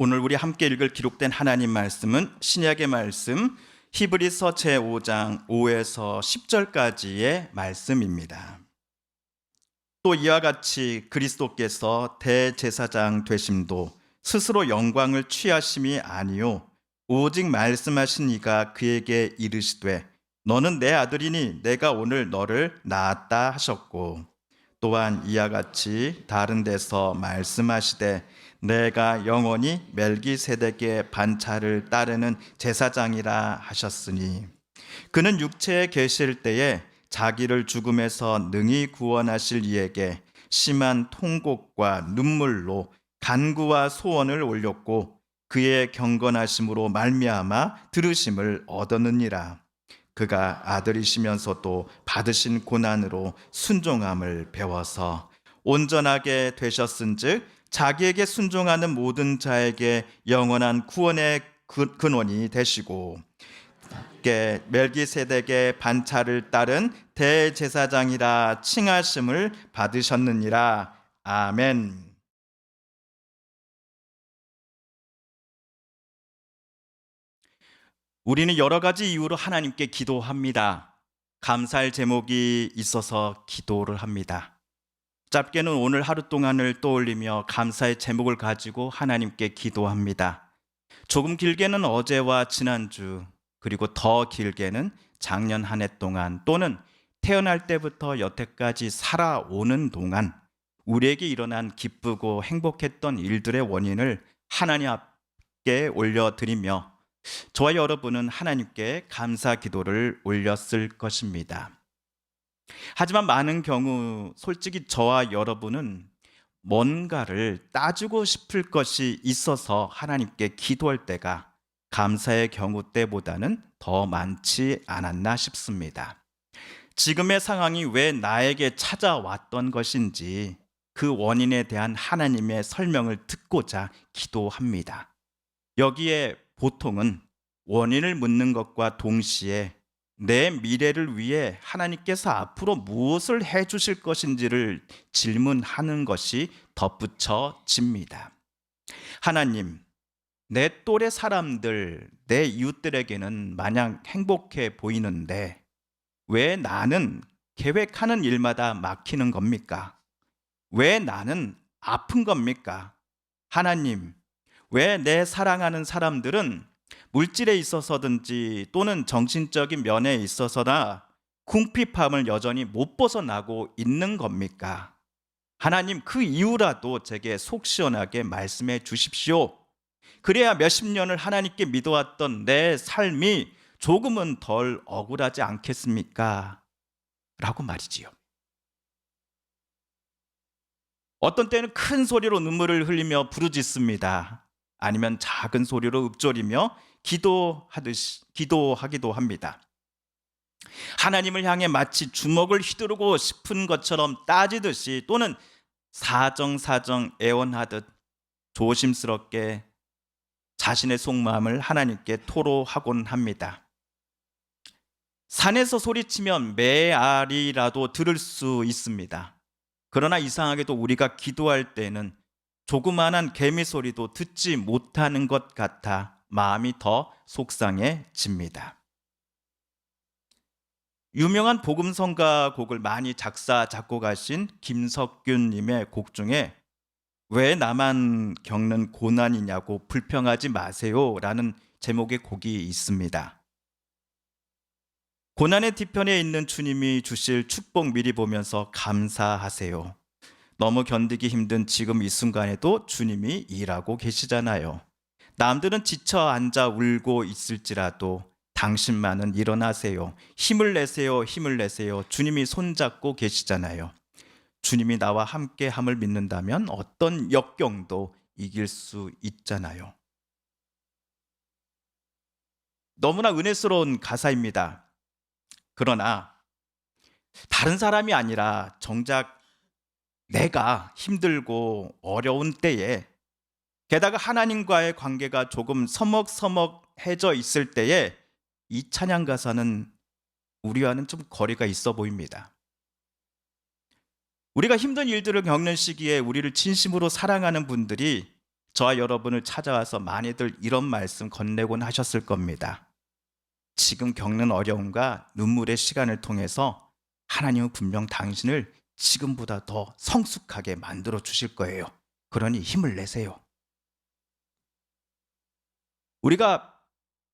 오늘 우리 함께 읽을 기록된 하나님 말씀은 신약의 말씀 히브리서 제5장 5에서 10절까지의 말씀입니다. 또 이와 같이 그리스도께서 대제사장 되심도 스스로 영광을 취하심이 아니요 오직 말씀하신 이가 그에게 이르시되 너는 내 아들이니 내가 오늘 너를 낳았다 하셨고, 또한 이와 같이 다른 데서 말씀하시되 내가 영원히 멜기세덱의 반차를 따르는 제사장이라 하셨으니, 그는 육체에 계실 때에 자기를 죽음에서 능히 구원하실 이에게 심한 통곡과 눈물로 간구와 소원을 올렸고 그의 경건하심으로 말미암아 들으심을 얻었느니라. 그가 아들이시면서도 받으신 고난으로 순종함을 배워서 온전하게 되셨은즉 자기에게 순종하는 모든 자에게 영원한 구원의 근원이 되시고, 멜기세덱의 반차를 따른 대제사장이라 칭하심을 받으셨느니라. 아멘. 우리는 여러 가지 이유로 하나님께 기도합니다. 감사할 제목이 있어서 기도를 합니다. 짧게는 오늘 하루 동안을 떠올리며 감사의 제목을 가지고 하나님께 기도합니다. 조금 길게는 어제와 지난주, 그리고 더 길게는 작년 한 해 동안, 또는 태어날 때부터 여태까지 살아오는 동안 우리에게 일어난 기쁘고 행복했던 일들의 원인을 하나님 앞에 올려드리며 저와 여러분은 하나님께 감사 기도를 올렸을 것입니다. 하지만 많은 경우 솔직히 저와 여러분은 뭔가를 따지고 싶을 것이 있어서 하나님께 기도할 때가 감사의 경우 때보다는 더 많지 않았나 싶습니다. 지금의 상황이 왜 나에게 찾아왔던 것인지 그 원인에 대한 하나님의 설명을 듣고자 기도합니다. 여기에 보통은 원인을 묻는 것과 동시에 내 미래를 위해 하나님께서 앞으로 무엇을 해 주실 것인지를 질문하는 것이 덧붙여집니다. 하나님, 내 또래 사람들, 내 이웃들에게는 마냥 행복해 보이는데 왜 나는 계획하는 일마다 막히는 겁니까? 왜 나는 아픈 겁니까? 하나님, 왜 내 사랑하는 사람들은 물질에 있어서든지 또는 정신적인 면에 있어서나 궁핍함을 여전히 못 벗어나고 있는 겁니까? 하나님, 그 이유라도 제게 속 시원하게 말씀해 주십시오. 그래야 몇십 년을 하나님께 믿어왔던 내 삶이 조금은 덜 억울하지 않겠습니까? 라고 말이지요. 어떤 때는 큰 소리로 눈물을 흘리며 부르짖습니다. 아니면 작은 소리로 읊조리며 기도하기도 합니다. 하나님을 향해 마치 주먹을 휘두르고 싶은 것처럼 따지듯이, 또는 사정사정 애원하듯 조심스럽게 자신의 속마음을 하나님께 토로하곤 합니다. 산에서 소리치면 메아리라도 들을 수 있습니다. 그러나 이상하게도 우리가 기도할 때는 조그마한 개미 소리도 듣지 못하는 것 같아 마음이 더 속상해집니다. 유명한 복음성가 곡을 많이 작곡하신 김석균 님의 곡 중에 왜 나만 겪는 고난이냐고 불평하지 마세요 라는 제목의 곡이 있습니다. 고난의 뒤편에 있는 주님이 주실 축복 미리 보면서 감사하세요. 너무 견디기 힘든 지금 이 순간에도 주님이 일하고 계시잖아요. 남들은 지쳐 앉아 울고 있을지라도 당신만은 일어나세요. 힘을 내세요. 힘을 내세요. 주님이 손잡고 계시잖아요. 주님이 나와 함께함을 믿는다면 어떤 역경도 이길 수 있잖아요. 너무나 은혜스러운 가사입니다. 그러나 다른 사람이 아니라 정작 내가 힘들고 어려운 때에, 게다가 하나님과의 관계가 조금 서먹서먹해져 있을 때에 이 찬양 가사는 우리와는 좀 거리가 있어 보입니다. 우리가 힘든 일들을 겪는 시기에 우리를 진심으로 사랑하는 분들이 저와 여러분을 찾아와서 많이들 이런 말씀 건네곤 하셨을 겁니다. 지금 겪는 어려움과 눈물의 시간을 통해서 하나님은 분명 당신을 지금보다 더 성숙하게 만들어 주실 거예요. 그러니 힘을 내세요. 우리가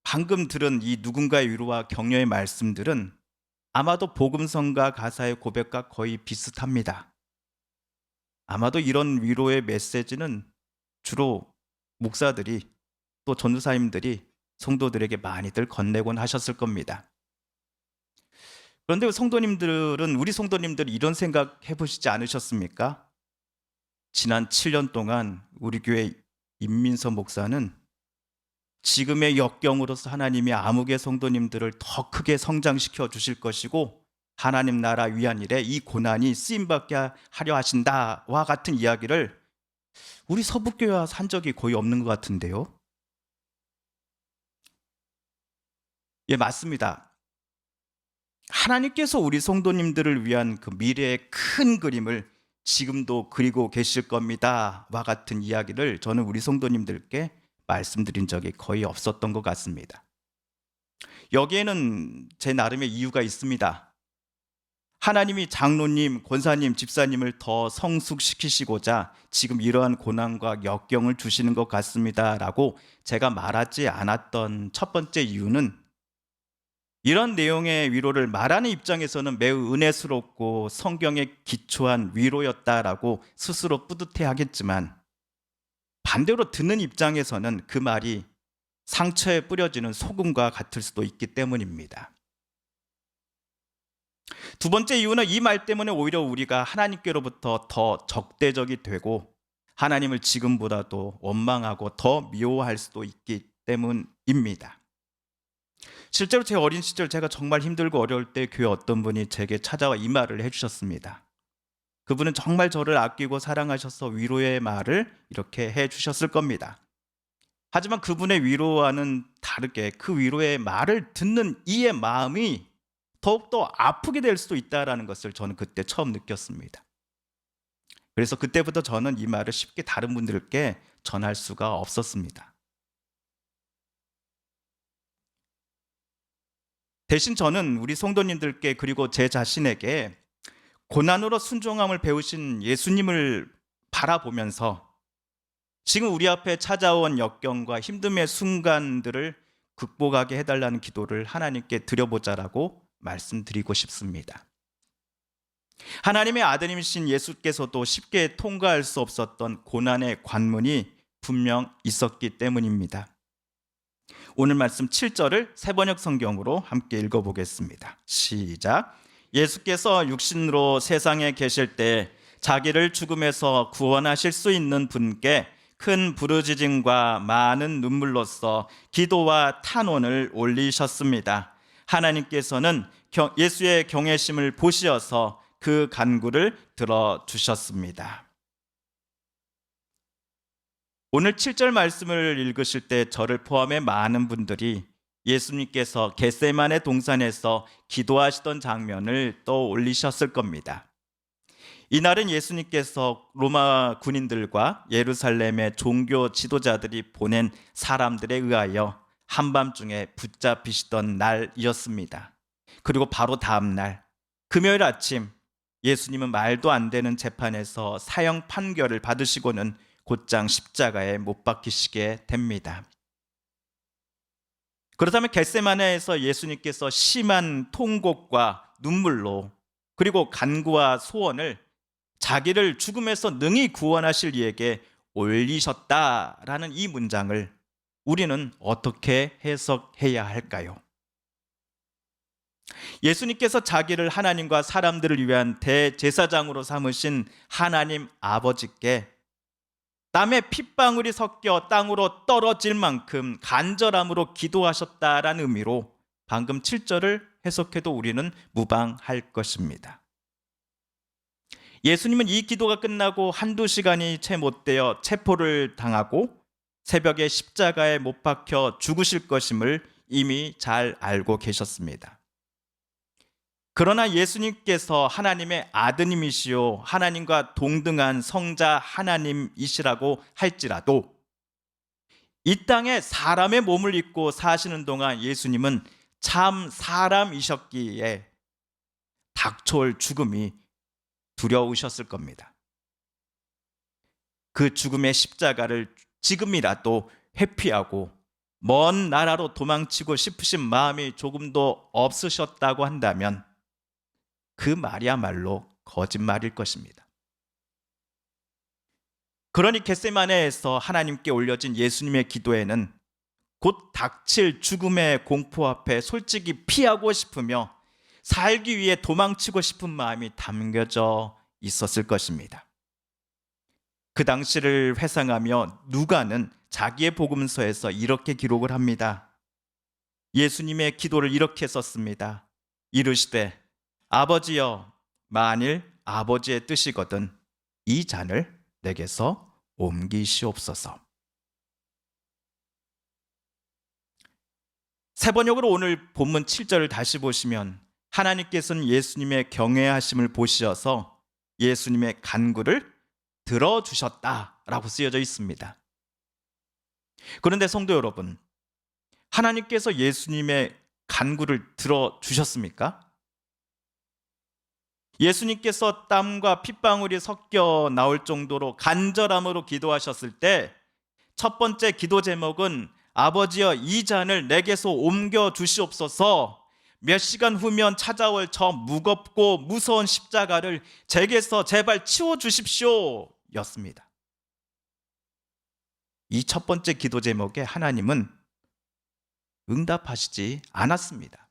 방금 들은 이 누군가의 위로와 격려의 말씀들은 아마도 복음성가 가사의 고백과 거의 비슷합니다. 아마도 이런 위로의 메시지는 주로 목사들이 또 전도사님들이 성도들에게 많이들 건네곤 하셨을 겁니다. 그런데 우리 성도님들은 이런 생각 해보시지 않으셨습니까? 지난 7년 동안 우리 교회 임민서 목사는 지금의 역경으로서 하나님이 암흑의 성도님들을 더 크게 성장시켜 주실 것이고 하나님 나라 위한 일에 이 고난이 쓰임받게 하려 하신다와 같은 이야기를 우리 서북교회와 산 적이 거의 없는 것 같은데요. 예, 맞습니다. 하나님께서 우리 성도님들을 위한 그 미래의 큰 그림을 지금도 그리고 계실 겁니다와 같은 이야기를 저는 우리 성도님들께 말씀드린 적이 거의 없었던 것 같습니다. 여기에는 제 나름의 이유가 있습니다. 하나님이 장로님, 권사님, 집사님을 더 성숙시키시고자 지금 이러한 고난과 역경을 주시는 것 같습니다 라고 제가 말하지 않았던 첫 번째 이유는 이런 내용의 위로를 말하는 입장에서는 매우 은혜스럽고 성경에 기초한 위로였다라고 스스로 뿌듯해 하겠지만 반대로 듣는 입장에서는 그 말이 상처에 뿌려지는 소금과 같을 수도 있기 때문입니다. 두 번째 이유는 이 말 때문에 오히려 우리가 하나님께로부터 더 적대적이 되고 하나님을 지금보다도 원망하고 더 미워할 수도 있기 때문입니다. 실제로 제 어린 시절 제가 정말 힘들고 어려울 때 교회 어떤 분이 제게 찾아와 이 말을 해주셨습니다. 그분은 정말 저를 아끼고 사랑하셔서 위로의 말을 이렇게 해주셨을 겁니다. 하지만 그분의 위로와는 다르게 그 위로의 말을 듣는 이의 마음이 더욱더 아프게 될 수도 있다는 것을 저는 그때 처음 느꼈습니다. 그래서 그때부터 저는 이 말을 쉽게 다른 분들께 전할 수가 없었습니다. 대신 저는 우리 성도님들께 그리고 제 자신에게 고난으로 순종함을 배우신 예수님을 바라보면서 지금 우리 앞에 찾아온 역경과 힘듦의 순간들을 극복하게 해달라는 기도를 하나님께 드려보자라고 말씀드리고 싶습니다. 하나님의 아드님이신 예수께서도 쉽게 통과할 수 없었던 고난의 관문이 분명 있었기 때문입니다. 오늘 말씀 7절을 세번역 성경으로 함께 읽어보겠습니다. 시작. 예수께서 육신으로 세상에 계실 때 자기를 죽음에서 구원하실 수 있는 분께 큰 부르짖음과 많은 눈물로써 기도와 탄원을 올리셨습니다. 하나님께서는 예수의 경외심을 보시어서 그 간구를 들어주셨습니다. 오늘 7절 말씀을 읽으실 때 저를 포함해 많은 분들이 예수님께서 겟세마네 동산에서 기도하시던 장면을 떠올리셨을 겁니다. 이날은 예수님께서 로마 군인들과 예루살렘의 종교 지도자들이 보낸 사람들에 의하여 한밤중에 붙잡히시던 날이었습니다. 그리고 바로 다음 날 금요일 아침 예수님은 말도 안 되는 재판에서 사형 판결을 받으시고는 곧장 십자가에 못 박히시게 됩니다. 그렇다면 겟세마네에서 예수님께서 심한 통곡과 눈물로 그리고 간구와 소원을 자기를 죽음에서 능히 구원하실 이에게 올리셨다라는 이 문장을 우리는 어떻게 해석해야 할까요? 예수님께서 자기를 하나님과 사람들을 위한 대제사장으로 삼으신 하나님 아버지께 땀의 핏방울이 섞여 땅으로 떨어질 만큼 간절함으로 기도하셨다라는 의미로 방금 7절을 해석해도 우리는 무방할 것입니다. 예수님은 이 기도가 끝나고 한두 시간이 채 못 되어 체포를 당하고 새벽에 십자가에 못 박혀 죽으실 것임을 이미 잘 알고 계셨습니다. 그러나 예수님께서 하나님의 아드님이시요 하나님과 동등한 성자 하나님이시라고 할지라도 이 땅에 사람의 몸을 입고 사시는 동안 예수님은 참 사람이셨기에 닥쳐올 죽음이 두려우셨을 겁니다. 그 죽음의 십자가를 지금이라도 회피하고 먼 나라로 도망치고 싶으신 마음이 조금도 없으셨다고 한다면 그 말이야말로 거짓말일 것입니다. 그러니 겟세마네에서 하나님께 올려진 예수님의 기도에는 곧 닥칠 죽음의 공포 앞에 솔직히 피하고 싶으며 살기 위해 도망치고 싶은 마음이 담겨져 있었을 것입니다. 그 당시를 회상하며 누가는 자기의 복음서에서 이렇게 기록을 합니다. 예수님의 기도를 이렇게 썼습니다. 이르시되 아버지여, 만일 아버지의 뜻이거든 이 잔을 내게서 옮기시옵소서. 세 번역으로 오늘 본문 7절을 다시 보시면 하나님께서는 예수님의 경외하심을 보시어서 예수님의 간구를 들어주셨다라고 쓰여져 있습니다. 그런데 성도 여러분, 하나님께서 예수님의 간구를 들어주셨습니까? 예수님께서 땀과 핏방울이 섞여 나올 정도로 간절함으로 기도하셨을 때 첫 번째 기도 제목은 아버지여 이 잔을 내게서 옮겨 주시옵소서, 몇 시간 후면 찾아올 저 무겁고 무서운 십자가를 제게서 제발 치워주십시오 였습니다. 이 첫 번째 기도 제목에 하나님은 응답하시지 않았습니다.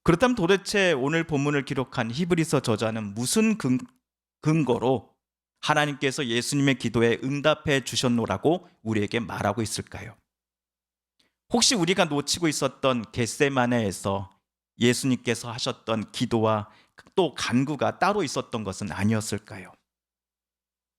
그렇다면 도대체 오늘 본문을 기록한 히브리서 저자는 무슨 근거로 하나님께서 예수님의 기도에 응답해 주셨노라고 우리에게 말하고 있을까요? 혹시 우리가 놓치고 있었던 겟세마네에서 예수님께서 하셨던 기도와 또 간구가 따로 있었던 것은 아니었을까요?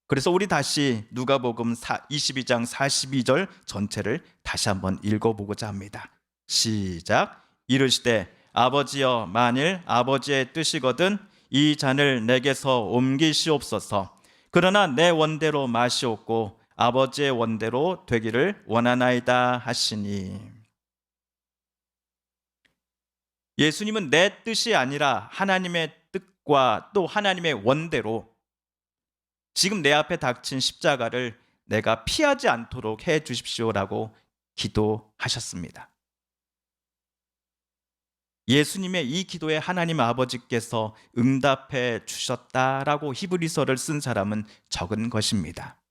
그래서 우리 다시 누가복음 22장 42절 전체를 다시 한번 읽어보고자 합니다. 시작. 이르시되 아버지여, 만일 아버지의 뜻이거든 이 잔을 내게서 옮기시옵소서. 그러나 내 원대로 마시옵고 아버지의 원대로 되기를 원하나이다 하시니. 예수님은 내 뜻이 아니라 하나님의 뜻과 또 하나님의 원대로 지금 내 앞에 닥친 십자가를 내가 피하지 않도록 해 주십시오라고 기도하셨습니다. 예수님의 이 기도에 하나님 아버지께서 응답해 주셨다라고 히브리서를 쓴 사람은 적은 것입니다.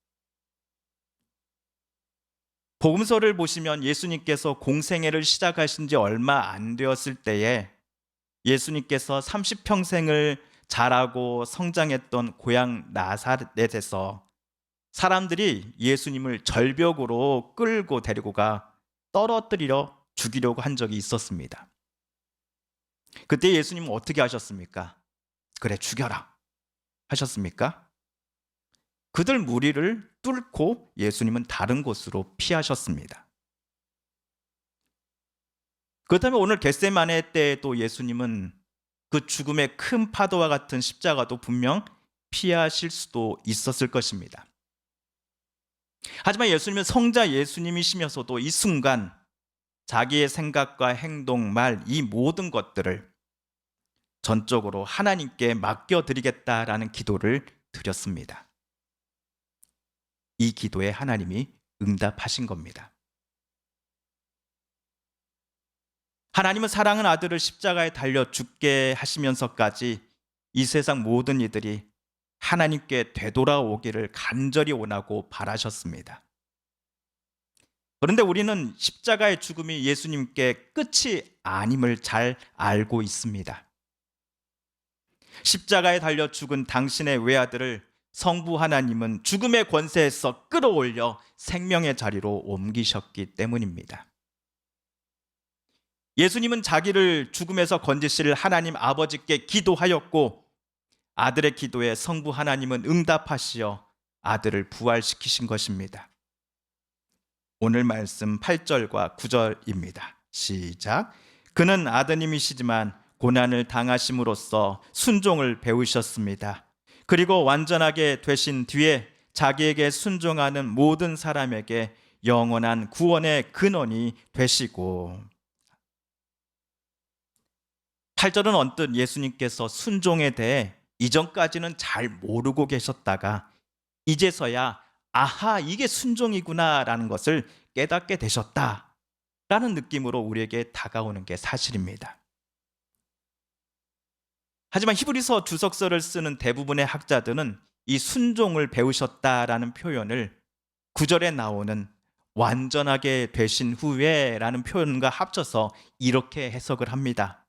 복음서를 보시면 예수님께서 공생애를 시작하신 지 얼마 안 되었을 때에 예수님께서 30평생을 자라고 성장했던 고향 나사렛에서 사람들이 예수님을 절벽으로 끌고 데리고 가 떨어뜨리려 죽이려고 한 적이 있었습니다. 그때 예수님은 어떻게 하셨습니까? 그래, 죽여라 하셨습니까? 그들 무리를 뚫고 예수님은 다른 곳으로 피하셨습니다. 그렇다면 오늘 겟세마네 때에도 예수님은 그 죽음의 큰 파도와 같은 십자가도 분명 피하실 수도 있었을 것입니다. 하지만 예수님은 성자 예수님이시면서도 이 순간 자기의 생각과 행동, 말, 이 모든 것들을 전적으로 하나님께 맡겨드리겠다라는 기도를 드렸습니다. 이 기도에 하나님이 응답하신 겁니다. 하나님은 사랑하는 아들을 십자가에 달려 죽게 하시면서까지 이 세상 모든 이들이 하나님께 되돌아오기를 간절히 원하고 바라셨습니다. 그런데 우리는 십자가의 죽음이 예수님께 끝이 아님을 잘 알고 있습니다. 십자가에 달려 죽은 당신의 외아들을 성부 하나님은 죽음의 권세에서 끌어올려 생명의 자리로 옮기셨기 때문입니다. 예수님은 자기를 죽음에서 건지실 하나님 아버지께 기도하였고 아들의 기도에 성부 하나님은 응답하시어 아들을 부활시키신 것입니다. 오늘 말씀 8절과 9절입니다. 시작. 그는 아드님이시지만 고난을 당하심으로써 순종을 배우셨습니다. 그리고 완전하게 되신 뒤에 자기에게 순종하는 모든 사람에게 영원한 구원의 근원이 되시고, 8절은 언뜻 예수님께서 순종에 대해 이전까지는 잘 모르고 계셨다가 이제서야 아하, 이게 순종이구나 라는 것을 깨닫게 되셨다라는 느낌으로 우리에게 다가오는 게 사실입니다. 하지만 히브리서 주석서를 쓰는 대부분의 학자들은 이 순종을 배우셨다라는 표현을 9절에 나오는 완전하게 되신 후에 라는 표현과 합쳐서 이렇게 해석을 합니다.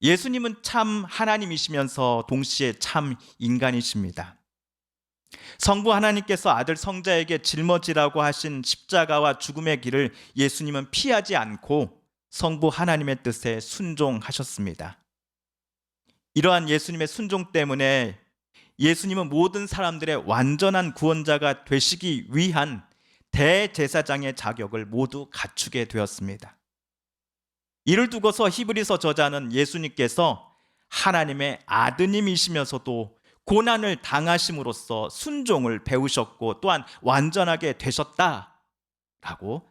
예수님은 참 하나님이시면서 동시에 참 인간이십니다. 성부 하나님께서 아들 성자에게 짊어지라고 하신 십자가와 죽음의 길을 예수님은 피하지 않고 성부 하나님의 뜻에 순종하셨습니다. 이러한 예수님의 순종 때문에 예수님은 모든 사람들의 완전한 구원자가 되시기 위한 대제사장의 자격을 모두 갖추게 되었습니다. 이를 두고서 히브리서 저자는 예수님께서 하나님의 아드님이시면서도 고난을 당하심으로써 순종을 배우셨고 또한 완전하게 되셨다라고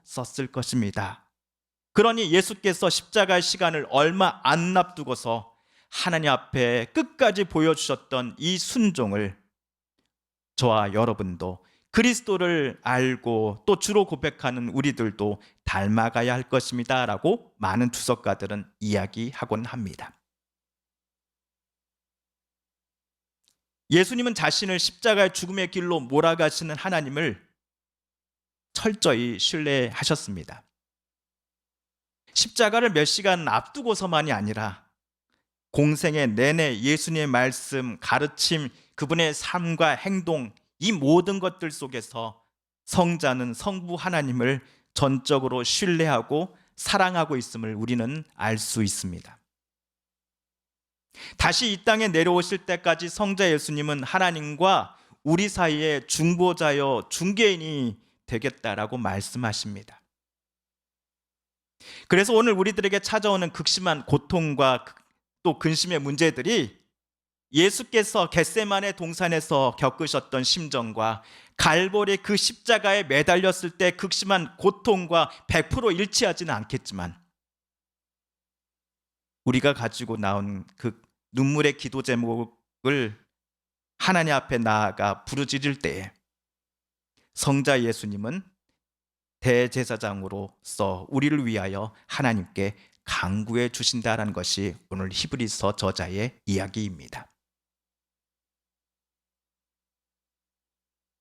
썼을 것입니다. 그러니 예수께서 십자가의 시간을 얼마 안 앞두고서 하나님 앞에 끝까지 보여주셨던 이 순종을 저와 여러분도 그리스도를 알고 또 주로 고백하는 우리들도 닮아가야 할 것입니다 라고 많은 주석가들은 이야기하곤 합니다. 예수님은 자신을 십자가의 죽음의 길로 몰아가시는 하나님을 철저히 신뢰하셨습니다. 십자가를 몇 시간 앞두고서만이 아니라 공생의 내내 예수님의 말씀, 가르침, 그분의 삶과 행동, 이 모든 것들 속에서 성자는 성부 하나님을 전적으로 신뢰하고 사랑하고 있음을 우리는 알 수 있습니다. 다시 이 땅에 내려오실 때까지 성자 예수님은 하나님과 우리 사이의 중보자여 중개인이 되겠다라고 말씀하십니다. 그래서 오늘 우리들에게 찾아오는 극심한 고통과 또 근심의 문제들이 예수께서 겟세마네 동산에서 겪으셨던 심정과 갈보리 그 십자가에 매달렸을 때 극심한 고통과 100% 일치하지는 않겠지만 우리가 가지고 나온 그 눈물의 기도 제목을 하나님 앞에 나아가 부르짖을 때에 성자 예수님은 대제사장으로서 우리를 위하여 하나님께 간구해 주신다라는 것이 오늘 히브리서 저자의 이야기입니다.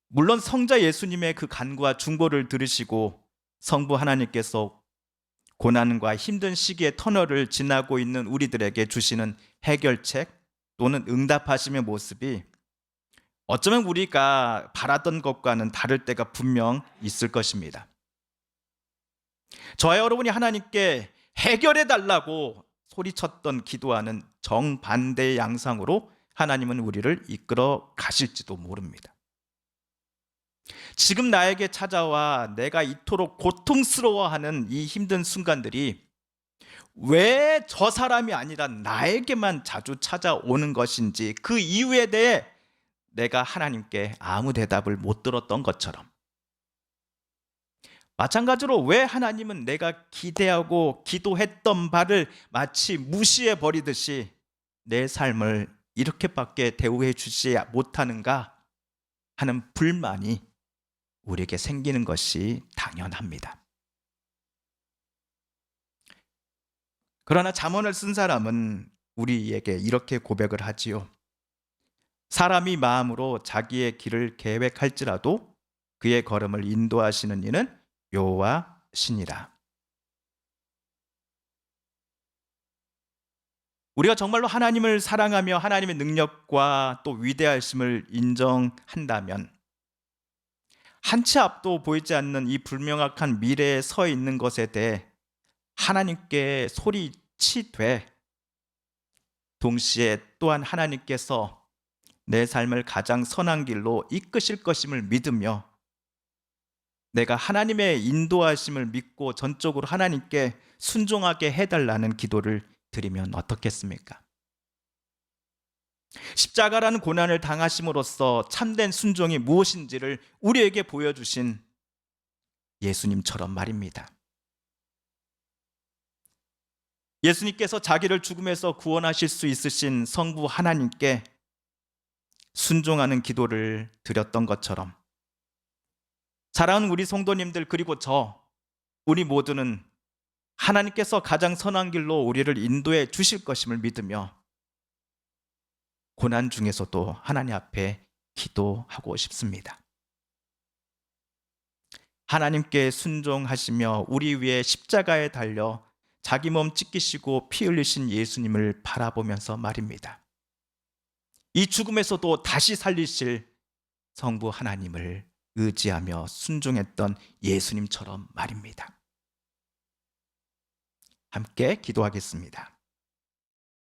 물론 성자 예수님의 그 간구와 중보를 들으시고 성부 하나님께서 고난과 힘든 시기의 터널을 지나고 있는 우리들에게 주시는 해결책 또는 응답하심의 모습이 어쩌면 우리가 바랐던 것과는 다를 때가 분명 있을 것입니다. 저와 여러분이 하나님께 해결해 달라고 소리쳤던 기도와는 정반대의 양상으로 하나님은 우리를 이끌어 가실지도 모릅니다. 지금 나에게 찾아와 내가 이토록 고통스러워하는 이 힘든 순간들이 왜 저 사람이 아니라 나에게만 자주 찾아오는 것인지 그 이유에 대해 내가 하나님께 아무 대답을 못 들었던 것처럼 마찬가지로 왜 하나님은 내가 기대하고 기도했던 바를 마치 무시해 버리듯이 내 삶을 이렇게밖에 대우해 주지 못하는가 하는 불만이 우리에게 생기는 것이 당연합니다. 그러나 잠언을 쓴 사람은 우리에게 이렇게 고백을 하지요. 사람이 마음으로 자기의 길을 계획할지라도 그의 걸음을 인도하시는 이는 여호와시니라. 우리가 정말로 하나님을 사랑하며 하나님의 능력과 또 위대하심을 인정한다면 한치 앞도 보이지 않는 이 불명확한 미래에 서 있는 것에 대해 하나님께 소리치되 동시에 또한 하나님께서 내 삶을 가장 선한 길로 이끄실 것임을 믿으며 내가 하나님의 인도하심을 믿고 전적으로 하나님께 순종하게 해달라는 기도를 드리면 어떻겠습니까? 십자가라는 고난을 당하심으로써 참된 순종이 무엇인지를 우리에게 보여주신 예수님처럼 말입니다. 예수님께서 자기를 죽음에서 구원하실 수 있으신 성부 하나님께 순종하는 기도를 드렸던 것처럼 사랑하는 우리 성도님들 그리고 우리 모두는 하나님께서 가장 선한 길로 우리를 인도해 주실 것임을 믿으며 고난 중에서도 하나님 앞에 기도하고 싶습니다. 하나님께 순종하시며 우리 위해 십자가에 달려 자기 몸 찢기시고 피 흘리신 예수님을 바라보면서 말입니다. 이 죽음에서도 다시 살리실 성부 하나님을 의지하며 순종했던 예수님처럼 말입니다. 함께 기도하겠습니다.